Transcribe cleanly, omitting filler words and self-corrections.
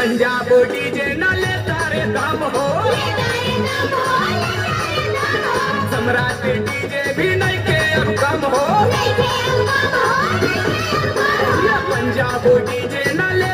Punjab DJ न लेता रे दाम हो, सम्राट डीजे भी नहीं के अब कम हो, पंजाब डीजे न